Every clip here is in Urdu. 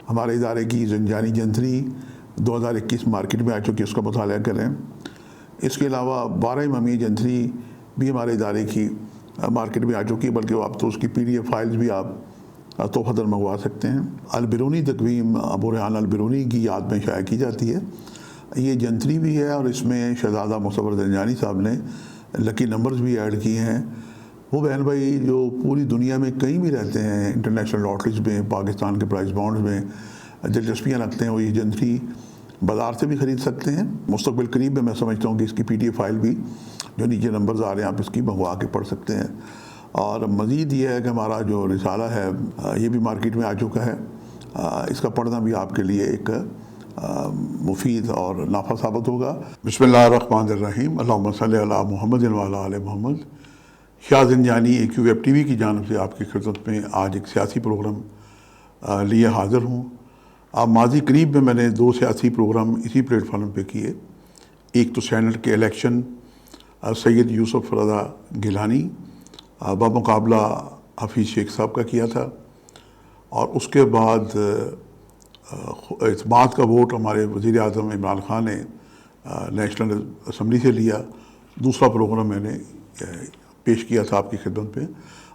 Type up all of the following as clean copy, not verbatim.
ہمارے ادارے کی زنجانی جنتری 2021 مارکیٹ میں آ چکی ہے، اس کا مطالعہ کریں۔ اس کے علاوہ 12 امامیہ جنتری بھی ہمارے ادارے کی مارکیٹ میں آ چکی ہے، بلکہ اب تو اس کی PDF فائلز بھی آپ تحفتاً منگوا سکتے ہیں۔ البرونی تقویم ابو ریحان البرونی کی یاد میں شائع کی جاتی ہے۔ یہ جنتری بھی ہے اور اس میں شہزادہ مصور زنجانی صاحب نے لکی نمبرز بھی ایڈ کیے ہیں۔ وہ بہن بھائی جو پوری دنیا میں کہیں بھی رہتے ہیں، انٹرنیشنل لاٹریز میں، پاکستان کے پرائز بانڈز میں دلچسپیاں رکھتے ہیں، وہ یہ جنتری بازار سے بھی خرید سکتے ہیں۔ مستقبل قریب میں سمجھتا ہوں کہ اس کی PDF فائل بھی جو نیچے نمبرز آ رہے ہیں آپ اس کی منگوا کے پڑھ سکتے ہیں۔ اور مزید یہ ہے کہ ہمارا جو رسالہ ہے یہ بھی مارکیٹ میں آ چکا ہے۔ اس کا پڑھنا بھی آپ کے لیے ایک مفید اور نافع ثابت ہوگا۔ بسم اللہ الرحمن الرحیم، اللہم صلی علی محمد وعلی آل محمد۔ شاہ زنجانی AQ TV کی جانب سے آپ کی خدمت میں آج ایک سیاسی پروگرام لیے حاضر ہوں۔ ماضی قریب میں نے 2 سیاسی پروگرام اسی پلیٹ فارم پہ کیے۔ ایک تو سینٹ کے الیکشن سید یوسف رضا گیلانی بمقابلہ حفیظ شیخ صاحب کا کیا تھا، اور اس کے بعد اعتماد کا ووٹ ہمارے وزیر اعظم عمران خان نے نیشنل اسمبلی سے لیا۔ دوسرا پروگرام میں نے پیش کیا تھا آپ کی خدمت پہ۔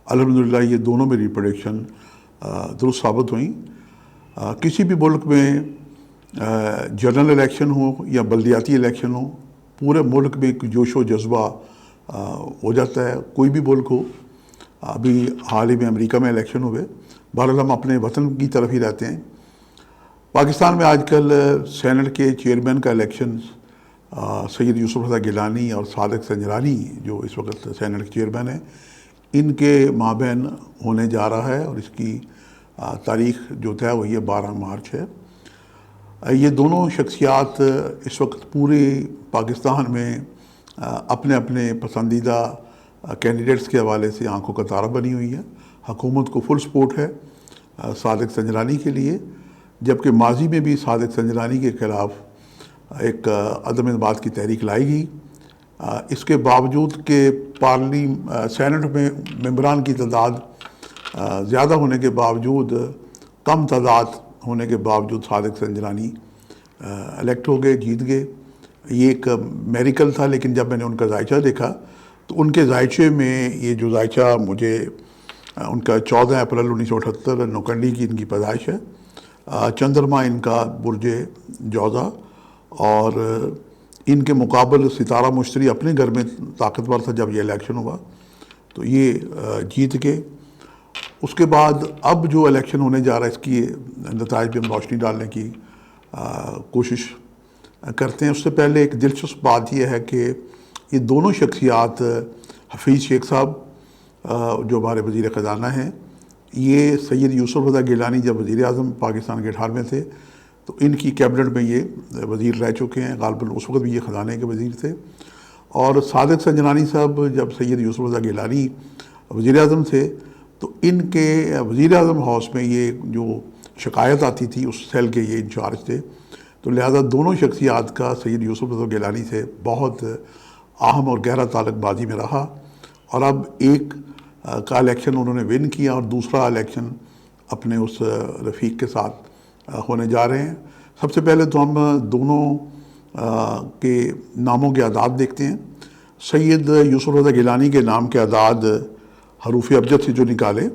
الحمدللہ یہ دونوں میری پریڈکشن درست ثابت ہوئیں۔ کسی بھی ملک میں جنرل الیکشن ہو یا بلدیاتی الیکشن ہو، پورے ملک میں ایک جوش و جذبہ ہو جاتا ہے، کوئی بھی ملک ہو۔ ابھی حال ہی میں امریکہ میں الیکشن ہوئے، بہرحال ہم اپنے وطن کی طرف ہی رہتے ہیں۔ پاکستان میں آج کل سینٹ کے چیئرمین کا الیکشن سید یوسف رضا گیلانی اور صادق سنجرانی جو اس وقت سینٹ کے چیئرمین ہیں، ان کے مابین ہونے جا رہا ہے، اور اس کی تاریخ جو طے ہوئی ہے 12 مارچ ہے۔ یہ دونوں شخصیات اس وقت پورے پاکستان میں اپنے اپنے پسندیدہ کینڈیڈیٹس کے حوالے سے آنکھوں کا تارہ بنی ہوئی ہے۔ حکومت کو فل سپورٹ ہے صادق سنجرانی کے لیے، جبکہ ماضی میں بھی صادق سنجرانی کے خلاف ایک عدم اعتماد کی تحریک لائی گئی۔ اس کے باوجود کہ سینٹ میں ممبران کی تعداد زیادہ ہونے کے باوجود، کم تعداد ہونے کے باوجود صادق سنجرانی الیکٹ ہو گئے، جیت گئے۔ یہ ایک میریکل تھا، لیکن جب میں نے ان کا ذائچہ دیکھا تو ان کے ذائچے میں یہ جو ذائچہ مجھے ان کا 14 اپریل 1978 نوکنڈی کی ان کی پیدائش ہے، چندرما ان کا برج جوزا، اور ان کے مقابل ستارہ مشتری اپنے گھر میں طاقتور تھا جب یہ الیکشن ہوا، تو یہ جیت کے اس کے بعد اب جو الیکشن ہونے جا رہا ہے اس کی نتائج پہ ہم روشنی ڈالنے کی کوشش کرتے ہیں۔ اس سے پہلے ایک دلچسپ بات یہ ہے کہ یہ دونوں شخصیات حفیظ شیخ صاحب جو ہمارے وزیر خزانہ ہیں، یہ سید یوسف رضا گیلانی جب وزیر اعظم پاکستان کے 18ویں تھے تو ان کی کیبنٹ میں یہ وزیر رہ چکے ہیں، غالباً اس وقت بھی یہ خزانے کے وزیر تھے۔ اور صادق سنجرانی صاحب جب سید یوسف رضا گیلانی وزیر اعظم تھے تو ان کے وزیر اعظم ہاؤس میں یہ جو شکایت آتی تھی اس سیل کے یہ انچارج تھے، تو لہذا دونوں شخصیات کا سید یوسف رضا گیلانی سے بہت اہم اور گہرا تعلق بازی میں رہا، اور اب ایک کا الیکشن انہوں نے ون کیا اور دوسرا الیکشن اپنے اس رفیق کے ساتھ ہونے جا رہے ہیں۔ سب سے پہلے تو ہم دونوں کے ناموں کے اعداد دیکھتے ہیں۔ سید یوسف رضا گیلانی کے نام کے اعداد حروف ابجد سے جو نکالے،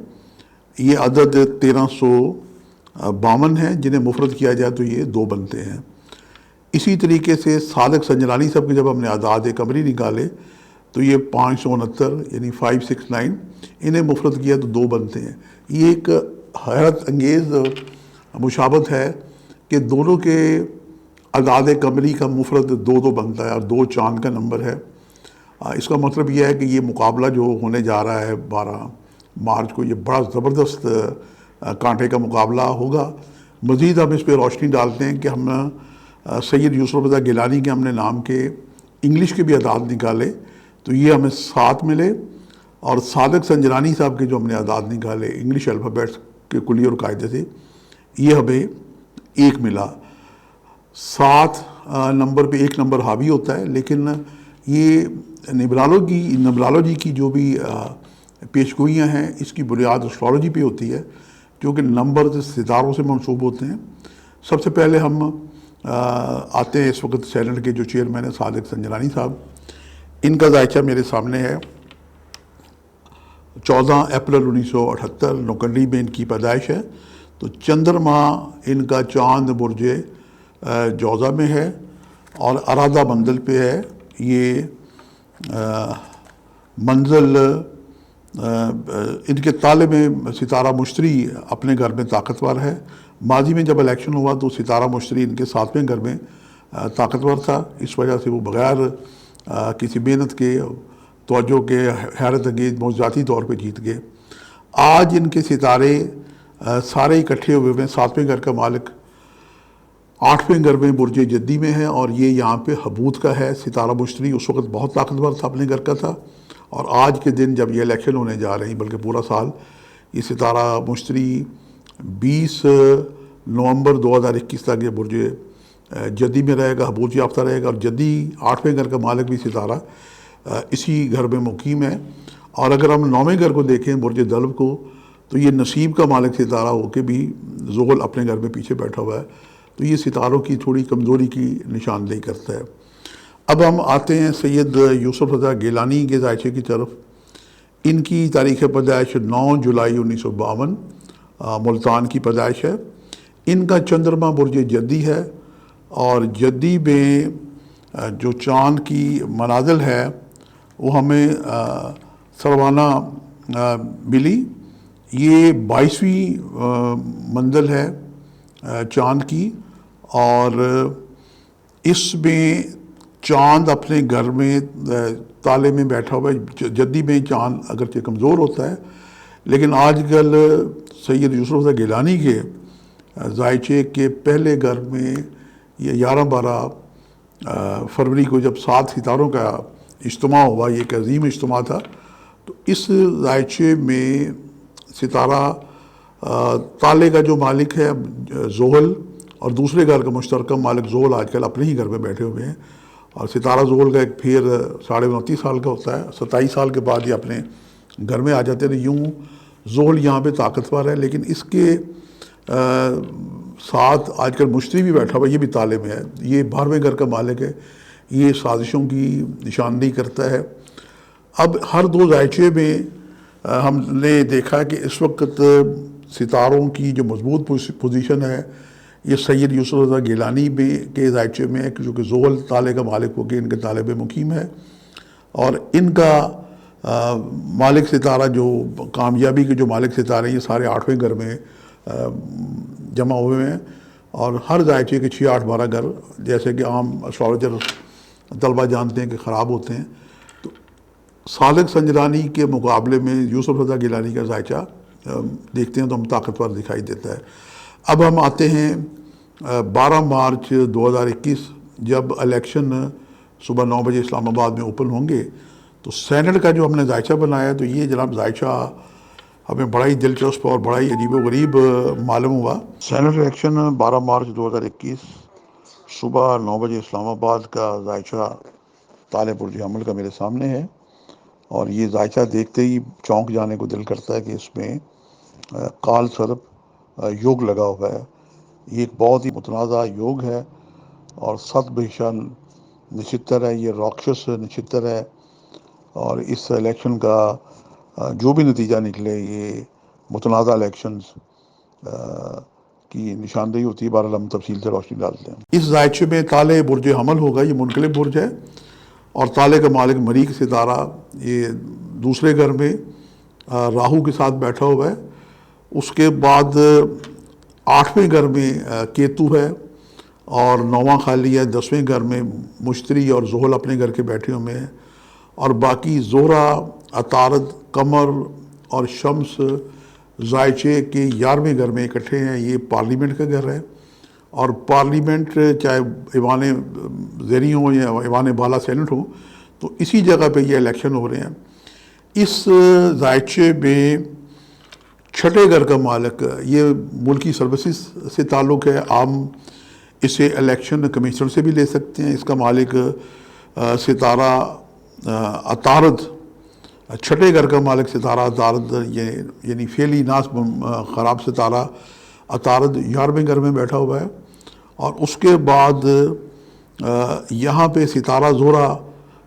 یہ عدد 1352 ہیں، جنہیں مفرد کیا جائے تو یہ 2 بنتے ہیں۔ اسی طریقے سے صادق سنجرانی صاحب کے جب ہم نے اعداد قمری نکالے تو یہ 569 یعنی 569، انہیں مفرد کیا تو 2 بنتے ہیں۔ یہ ایک حیرت انگیز مشابہت ہے کہ دونوں کے اعداد قمری کا مفرد 2 بنتا ہے، اور 2 چاند کا نمبر ہے۔ اس کا مطلب یہ ہے کہ یہ مقابلہ جو ہونے جا رہا ہے 12 مارچ کو، یہ بڑا زبردست کانٹے کا مقابلہ ہوگا۔ مزید ہم اس پہ روشنی ڈالتے ہیں کہ ہم سید یوسف رضا گیلانی کے ہم نے نام کے انگلش کے بھی اعداد نکالے تو یہ ہمیں 7 ملے، اور صادق سنجرانی صاحب کے جو ہم نے اعداد نکالے انگلش الفابیٹس کے کلی اور قاعدے سے، یہ ہمیں 1 ملا۔ 7 نمبر پہ 1 نمبر حاوی ہوتا ہے، لیکن یہ نیمرالوجی کی جو بھی پیشگوئیاں ہیں اس کی بنیاد اسٹرالوجی پہ ہوتی ہے کیونکہ نمبر ستاروں سے منسوب ہوتے ہیں۔ سب سے پہلے ہم آتے ہیں اس وقت سینٹ کے جو چیئرمین ہیں صادق سنجرانی صاحب، ان کا ذائچہ میرے سامنے ہے۔ 14 اپریل 1978 نوکنڈی میں ان کی پیدائش ہے۔ تو چندرما ان کا چاند برج جوزہ میں ہے اور ارادہ منزل پہ ہے۔ یہ منزل ان کے تالے میں ستارہ مشتری اپنے گھر میں طاقتور ہے۔ ماضی میں جب الیکشن ہوا تو ستارہ مشتری ان کے 7ویں گھر میں طاقتور تھا، اس وجہ سے وہ بغیر کسی محنت کے، توجہ کے، حیرت انگیز معجزاتی طور پہ جیت گئے۔ آج ان کے ستارے سارے اکٹھے ہوئے ہیں۔ 7ویں گھر کا مالک 8ویں گھر میں برج جدی میں ہے، اور یہ یہاں پہ حبوط کا ہے۔ ستارہ مشتری اس وقت بہت طاقتور تھا، اپنے گھر کا تھا، اور آج کے دن جب یہ الیکشن ہونے جا رہے ہیں، بلکہ پورا سال، یہ ستارہ مشتری 20 نومبر 2021 تک یہ برج جدی میں رہے گا، حبوط یافتہ رہے گا، اور جدی 8ویں گھر کا مالک بھی ستارہ اسی گھر میں مقیم ہے۔ اور اگر ہم 9ویں گھر کو دیکھیں، برج دلو کو، تو یہ نصیب کا مالک ستارہ ہو کے بھی زحل اپنے گھر میں پیچھے بیٹھا ہوا ہے، تو یہ ستاروں کی تھوڑی کمزوری کی نشاندہی کرتا ہے۔ اب ہم آتے ہیں سید یوسف رضا گیلانی کے ذائچے کی طرف۔ ان کی تاریخ پیدائش 9 جولائی 1952 ملتان کی پیدائش ہے۔ ان کا چندرما برج جدی ہے، اور جدی میں جو چاند کی منازل ہے وہ ہمیں سروانہ ملی۔ یہ 22ویں منزل ہے چاند کی، اور اس میں چاند اپنے گھر میں تالے میں بیٹھا ہوا ہے۔ جدی میں چاند اگرچہ کمزور ہوتا ہے، لیکن آج کل سید یوسف رضا گیلانی کے ذائچے کے پہلے گھر میں یہ 11-12 فروری کو جب 7 ستاروں کا اجتماع ہوا، یہ ایک عظیم اجتماع تھا، تو اس ذائچے میں ستارہ تالے کا جو مالک ہے زحل، اور دوسرے گھر کا مشترکہ مالک زحل آج کل اپنے ہی گھر میں بیٹھے ہوئے ہیں، اور ستارہ زحل کا ایک پھر 29.5 سال کا ہوتا ہے، 27 سال کے بعد یہ اپنے گھر میں آ جاتے ہیں۔ یوں زحل یہاں پہ طاقتور ہے، لیکن اس کے ساتھ آج کل مشتری بھی بیٹھا ہوا ہے، یہ بھی تالے میں ہے، یہ 12ویں گھر کا مالک ہے۔ یہ سازشوں کی نشاندہی کرتا ہے۔ اب ہر 2 ذائچے میں ہم نے دیکھا کہ اس وقت ستاروں کی جو مضبوط پوزیشن ہے یہ سید یوسف رضا گیلانی کے ذائچے میں ہے، جو کہ زحل تالے کا مالک ہو کے ان کے تالے میں مقیم ہے، اور ان کا مالک ستارہ جو کامیابی کے جو مالک ستارے ہیں یہ سارے 8ویں گھر میں جمع ہوئے ہیں، اور ہر ذائچے کے 6، 8، 12 گھر، جیسے کہ عام اسٹرالوجر طلبہ جانتے ہیں کہ خراب ہوتے ہیں، تو صادق سنجرانی کے مقابلے میں یوسف رضا گیلانی کا ذائچہ دیکھتے ہیں تو ہم طاقتور دکھائی دیتا ہے۔ اب ہم آتے ہیں 12 مارچ 2021 جب الیکشن صبح 9 بجے اسلام آباد میں اوپن ہوں گے، تو سینٹ کا جو ہم نے ذائچہ بنایا، تو یہ جناب ذائچہ ہمیں بڑا ہی دلچسپ اور بڑا ہی عجیب و غریب معلوم ہوا۔ سینٹ الیکشن 12 مارچ 2021 صبح 9 بجے اسلام آباد کا ذائچہ تالے برج حمل کا میرے سامنے ہے، اور یہ ذائچہ دیکھتے ہی چونک جانے کو دل کرتا ہے کہ اس میں کال سرپ یوگ لگا ہوا ہے۔ یہ ایک بہت ہی متنازع یوگ ہے، اور 7 بھیشا نچتر ہے، یہ راکشس نچتر ہے، اور اس الیکشن کا جو بھی نتیجہ نکلے یہ متنازع الیکشنز کی نشاندہی ہوتی ہے۔ بہرحال ہم تفصیل سے روشنی ڈالتے ہیں۔ اس ذائچے میں تالے برج حمل ہوگا، یہ منقلب برج ہے، اور تالے کا مالک مریخ ستارہ یہ دوسرے گھر میں راہو کے ساتھ بیٹھا ہوا ہے۔ اس کے بعد 8ویں گھر میں کیتو ہے، اور 9واں خالی ہے۔ 10ویں گھر میں مشتری اور زحل اپنے گھر کے بیٹھے ہوئے ہیں، اور باقی زہرہ، عطارد، قمر اور شمس ذائچے کے 11ویں گھر میں اکٹھے ہیں۔ یہ پارلیمنٹ کا گھر ہے، اور پارلیمنٹ چاہے ایوان زیریں ہوں یا ایوان بالا سینٹ ہوں، تو اسی جگہ پہ یہ الیکشن ہو رہے ہیں۔ اس ذائچے میں 6ٹھے گھر کا مالک، یہ ملکی سروسز سے تعلق ہے، عام اسے الیکشن کمیشنر سے بھی لے سکتے ہیں۔ اس کا مالک ستارہ عطارد چھٹے گھر کا مالک ستارہ عطارد یعنی فعلی ناس خراب ستارہ عطارد 11ویں گھر میں بیٹھا ہوا ہے، اور اس کے بعد یہاں پہ ستارہ زہرہ،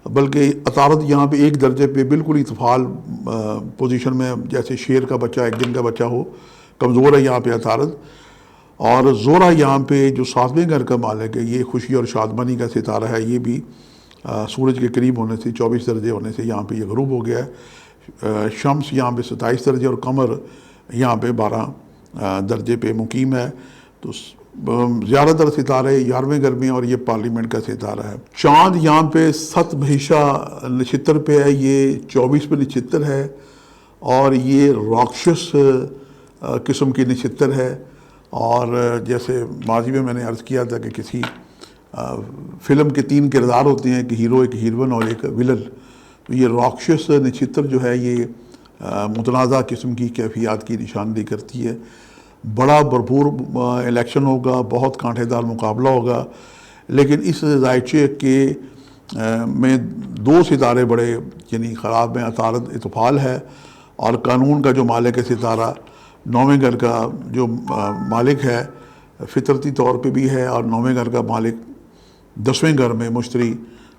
بلکہ عطارد یہاں پہ ایک درجے پہ بالکل اتفال پوزیشن میں، جیسے شیر کا بچہ ایک دن کا بچہ ہو، کمزور ہے یہاں پہ عطارد. اور زہرہ یہاں پہ جو 7ویں گھر کا مالک ہے، یہ خوشی اور شادمانی کا ستارہ ہے. یہ بھی سورج کے قریب ہونے سے 24 درجے ہونے سے یہاں پہ یہ غروب ہو گیا ہے. شمس یہاں پہ 27 درجے اور قمر یہاں پہ 12 درجے پہ مقیم ہے. تو زیادہ تر ستارے 11ویں گھر میں، اور یہ پارلیمنٹ کا ستارہ ہے. چاند یہاں پہ ست بھیشا نچھتر پہ ہے، یہ 24 پہ نچھتر ہے، اور یہ راکشس قسم کی نچھتر ہے. اور جیسے ماضی میں نے عرض کیا تھا کہ کسی فلم کے 3 کردار ہوتے ہیں، ایک ہیرو، ایک ہیروئن اور ایک ولن. تو یہ راکشس نچھتر جو ہے یہ متنازع قسم کی کیفیات کی نشاندہی کرتی ہے. بڑا بھرپور الیکشن ہوگا، بہت کانٹے دار مقابلہ ہوگا، لیکن اس ذائچے کے میں 2 ستارے بڑے یعنی خراب ہیں. عطارد اتفال ہے، اور قانون کا جو مالک ہے ستارہ 9ویں گھر کا جو مالک ہے فطرتی طور پہ بھی ہے، اور 9ویں گھر کا مالک 10ویں گھر میں مشتری،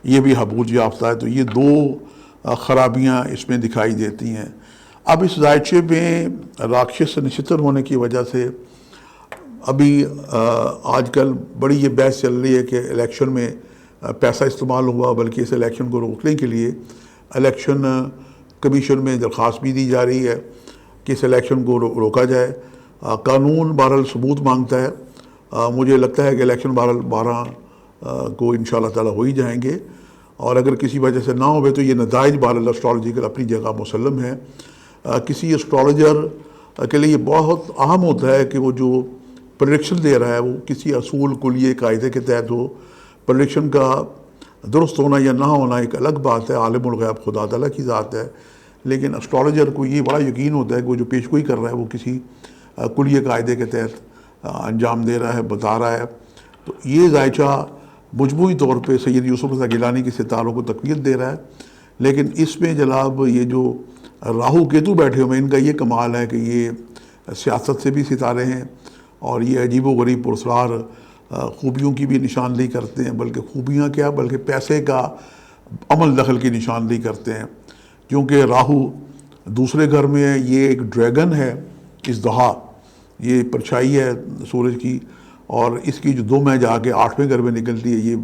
یہ بھی حبوج یافتہ ہے. تو یہ 2 خرابیاں اس میں دکھائی دیتی ہیں. اب اس ذائچے میں راکشس نچھتر ہونے کی وجہ سے ابھی آج کل بڑی یہ بحث چل رہی ہے کہ الیکشن میں پیسہ استعمال ہوا، بلکہ اس الیکشن کو روکنے کے لیے الیکشن کمیشن میں درخواست بھی دی جا رہی ہے کہ اس الیکشن کو روکا جائے. قانون بہرحال ثبوت مانگتا ہے. مجھے لگتا ہے کہ الیکشن بہرحال 12 کو انشاءاللہ تعالیٰ ہو ہی جائیں گے، اور اگر کسی وجہ سے نہ ہوئے تو یہ نتائج بہرحال اسٹرالوجیکل اپنی جگہ مسلم ہے. کسی اسٹرالوجر کے لیے بہت اہم ہوتا ہے کہ وہ جو پریڈکشن دے رہا ہے وہ کسی اصول کلیے قاعدے کے تحت ہو. پریڈکشن کا درست ہونا یا نہ ہونا ایک الگ بات ہے، عالم الغیب خدا تعالیٰ کی ذات ہے، لیکن اسٹرالوجر کو یہ بڑا یقین ہوتا ہے کہ وہ جو پیش گوئی کر رہا ہے وہ کسی کلیے قاعدے کے تحت انجام دے رہا ہے، بتا رہا ہے. تو یہ ذائچہ مجموعی طور پہ سید یوسف رضا گیلانی کے ستاروں کو تقویت دے رہا ہے. لیکن اس میں جناب یہ جو راہو کیتو بیٹھے ہوئے ہیں، ان کا یہ کمال ہے کہ یہ سیاست سے بھی ستارے ہیں، اور یہ عجیب و غریب پراسرار خوبیوں کی بھی نشاندہی کرتے ہیں. بلکہ خوبیاں کیا، بلکہ پیسے کا عمل دخل کی نشاندہی کرتے ہیں. کیونکہ راہو دوسرے گھر میں ہے، یہ ایک ڈریگن ہے، ازدہا، یہ پرچھائی ہے سورج کی، اور اس کی جو 2 میں جا کے 8ویں گھر میں نکلتی ہے،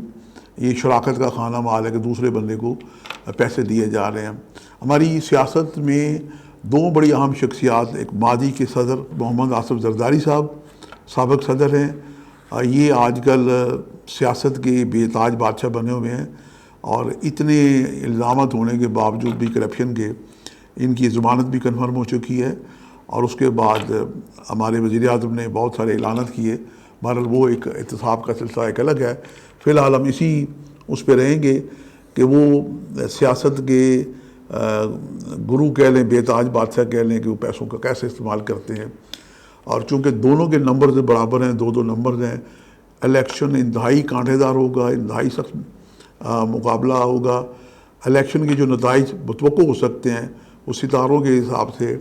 یہ شراکت کا خانہ مال ہے کہ دوسرے بندے کو پیسے دیے جا رہے ہیں. ہماری سیاست میں 2 بڑی اہم شخصیات، ایک ماضی کے صدر محمد آصف زرداری صاحب سابق صدر ہیں، یہ آج کل سیاست کے بے تاج بادشاہ بنے ہوئے ہیں، اور اتنے الزامات ہونے کے باوجود بھی کرپشن کے ان کی ضمانت بھی کنفرم ہو چکی ہے. اور اس کے بعد ہمارے وزیر اعظم نے بہت سارے اعلانات کیے. بہرحال وہ ایک احتساب کا سلسلہ ایک الگ ہے. فی الحال ہم اسی اس پہ رہیں گے کہ وہ سیاست کے گرو کہہ لیں، بے تاج بادشاہ کہہ لیں، کہ وہ پیسوں کا کیسے استعمال کرتے ہیں. اور چونکہ دونوں کے نمبرز برابر ہیں، 2 نمبرز ہیں، الیکشن انتہائی کانٹے دار ہوگا، انتہائی سخت مقابلہ ہوگا. الیکشن کے جو نتائج متوقع ہو سکتے ہیں وہ ستاروں کے حساب سے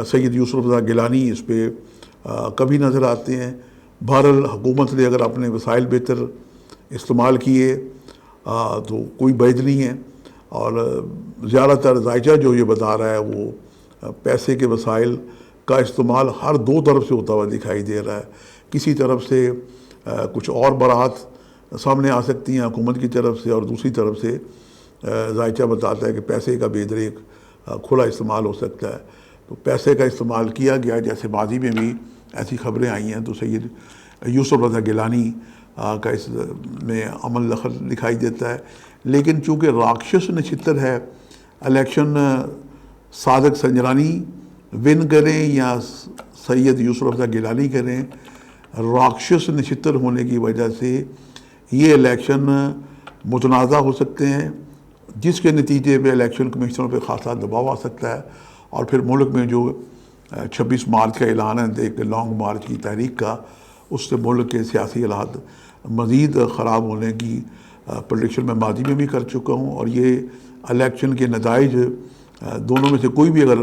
سید یوسف رضا گیلانی اس پہ کبھی نظر آتے ہیں. بہرحال حکومت نے اگر اپنے وسائل بہتر استعمال کیے تو کوئی بعید نہیں ہے. اور زیادہ تر ذائچہ جو یہ بتا رہا ہے وہ پیسے کے وسائل کا استعمال ہر 2 طرف سے ہوتا ہوا دکھائی دے رہا ہے. کسی طرف سے کچھ اور برات سامنے آ سکتی ہیں حکومت کی طرف سے، اور دوسری طرف سے ذائچہ بتاتا ہے کہ پیسے کا بے دریغ کھلا استعمال ہو سکتا ہے. تو پیسے کا استعمال کیا گیا، جیسے ماضی میں بھی ایسی خبریں آئی ہیں. تو سید یوسف رضا گیلانی کا اس میں عمل دخل دکھائی دیتا ہے. لیکن چونکہ راکشس نچھتر ہے، الیکشن صادق سنجرانی ون کریں یا سید یوسف رضا گیلانی کریں، راکشس نچھتر ہونے کی وجہ سے یہ الیکشن متنازع ہو سکتے ہیں، جس کے نتیجے پہ الیکشن کمیشنوں پہ خاصا دباؤ آ سکتا ہے. اور پھر ملک میں جو 26 مارچ کا اعلان ہے ایک لانگ مارچ کی تحریک کا، اس سے ملک کے سیاسی حالات مزید خراب ہونے کی پریڈکشن میں ماضی میں بھی کر چکا ہوں. اور یہ الیکشن کے نتائج دونوں میں سے کوئی بھی اگر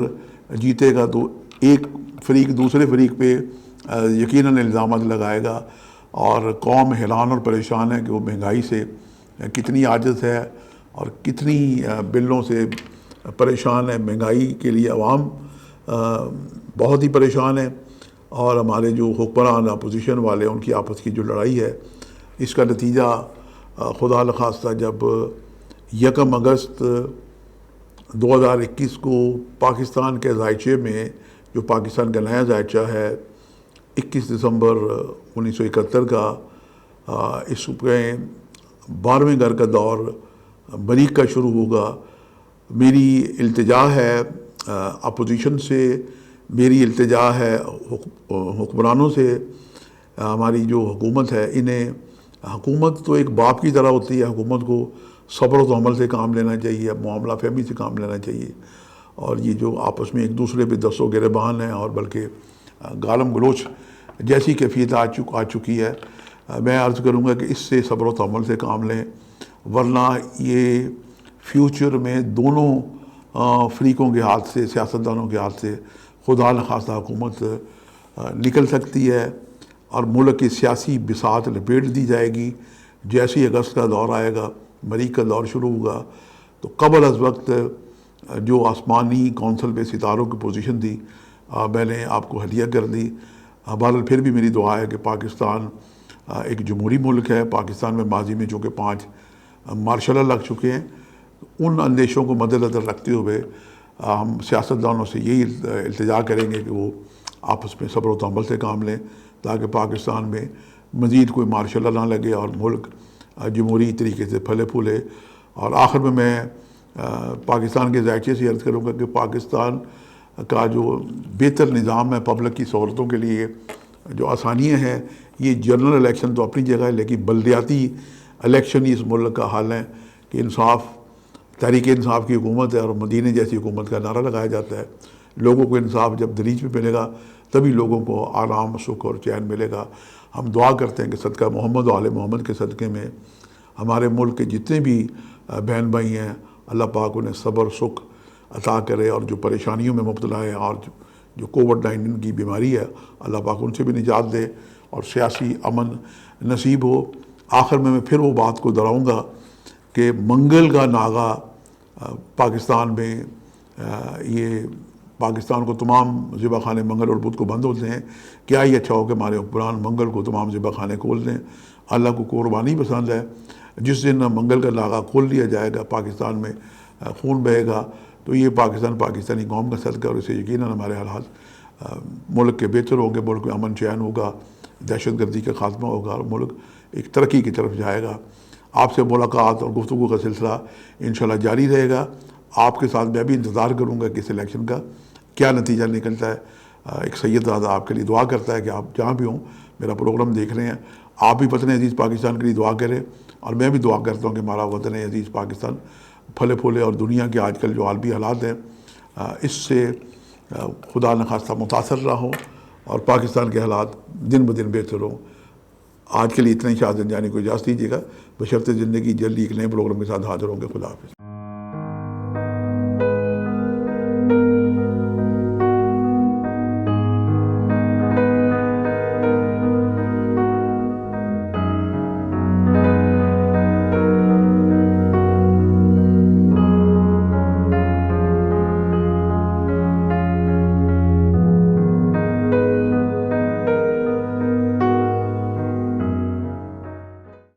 جیتے گا تو ایک فریق دوسرے فریق پہ یقیناً الزامات لگائے گا، اور قوم حیران اور پریشان ہے کہ وہ مہنگائی سے کتنی عاجز ہے اور کتنی بلوں سے پریشان ہے۔ مہنگائی کے لیے عوام بہت ہی پریشان ہے، اور ہمارے جو حکمران اپوزیشن والے ان کی آپس کی جو لڑائی ہے، اس کا نتیجہ خدا نخواستہ جب 1 اگست 2021 کو پاکستان کے ذائچے میں، جو پاکستان کا نیا ذائچہ ہے 21 دسمبر 1971 کا، اس میں 12ویں گھر کا دور مریخ کا شروع ہوگا۔ میری التجا ہے اپوزیشن سے، میری التجا ہے حکمرانوں سے، ہماری جو حکومت ہے انہیں، حکومت تو ایک باپ کی طرح ہوتی ہے، حکومت کو صبر و تحمل سے کام لینا چاہیے، معاملہ فہمی سے کام لینا چاہیے، اور یہ جو آپس میں ایک دوسرے پہ دست و گریبان ہیں اور بلکہ گالم گلوچ جیسی کیفیت آ چکی ہے، میں عرض کروں گا کہ اس سے صبر و تحمل سے کام لیں، ورنہ یہ فیوچر میں دونوں فریقوں کے ہاتھ سے، سیاستدانوں کے ہاتھ سے خدا نخواستہ حکومت نکل سکتی ہے، اور ملک کی سیاسی بساط لپیٹ دی جائے گی۔ جیسے ہی اگست کا دور آئے گا، مریخ کا دور شروع ہوگا، تو قبل از وقت جو آسمانی کونسل پہ ستاروں کی پوزیشن تھی میں نے آپ کو ہدیہ کر دی۔ بہرحال پھر بھی میری دعا ہے کہ پاکستان ایک جمہوری ملک ہے، پاکستان میں ماضی میں چونکہ 5 مارشل لا لگ چکے ہیں، ان اندیشوں کو مد نظر رکھتے ہوئے ہم سیاستدانوں سے یہی التجا کریں گے کہ وہ آپس میں صبر و تحمل سے کام لیں، تاکہ پاکستان میں مزید کوئی مارشل لا نہ لگے اور ملک جمہوری طریقے سے پھلے پھولے۔ اور آخر میں پاکستان کے ذائچے سے عرض کروں گا کہ پاکستان کا جو بہتر نظام ہے پبلک کی سہولتوں کے لیے، جو آسانیاں ہیں، یہ جنرل الیکشن تو اپنی جگہ ہے، لیکن بلدیاتی الیکشن ہی اس ملک کا حال ہے کہ انصاف، تحریک انصاف کی حکومت ہے اور مدینے جیسی حکومت کا نعرہ لگایا جاتا ہے۔ لوگوں کو انصاف جب دریچ پہ ملے گا تبھی لوگوں کو آرام، سکھ اور چین ملے گا۔ ہم دعا کرتے ہیں کہ صدقہ محمد و آل محمد کے صدقے میں ہمارے ملک کے جتنے بھی بہن بھائی ہیں، اللہ پاک انہیں صبر، سکھ عطا کرے، اور جو پریشانیوں میں مبتلا ہے اور جو کووڈ-19 کی بیماری ہے، اللہ پاک ان سے بھی نجات دے اور سیاسی امن نصیب ہو۔ آخر میں پھر وہ بات کو دہراؤں گا کہ منگل کا ناغہ پاکستان میں، یہ پاکستان کو تمام ذبح خانے منگل اور بدھ کو بند ہوتے ہیں، کیا ہی اچھا ہو کہ ہمارے حکمران منگل کو تمام ذبح خانے کھول دیں۔ اللہ کو قربانی پسند ہے، جس دن منگل کا ناغہ کھول لیا جائے گا، پاکستان میں خون بہے گا، تو یہ پاکستانی قوم کا صدقہ، اور اسے یقیناً ہمارے حالات ملک کے بہتر ہوں گے، ملک میں امن چین ہوگا، دہشت گردی کا خاتمہ ہوگا، اور ملک ایک ترقی کی طرف جائے گا۔ آپ سے ملاقات اور گفتگو کا سلسلہ انشاءاللہ جاری رہے گا۔ آپ کے ساتھ میں بھی انتظار کروں گا کہ اس الیکشن کا کیا نتیجہ نکلتا ہے۔ ایک سید زادہ آپ کے لیے دعا کرتا ہے کہ آپ جہاں بھی ہوں، میرا پروگرام دیکھ رہے ہیں، آپ بھی وطن عزیز پاکستان کے لیے دعا کریں، اور میں بھی دعا کرتا ہوں کہ ہمارا وطن عزیز پاکستان پھلے پھولے، اور دنیا کے آج کل جو عالمی حالات ہیں اس سے خدا نخواستہ متاثر نہ ہوں، اور پاکستان کے حالات دن بدن بہتر ہوں۔ آج کے لیے اتنا ہی، شاذن جانی کو اجازت دیجیے گا، بشرط زندگی جلدی ایک نئے پروگرام کے ساتھ حاضر ہوں گے۔ خدا حافظ۔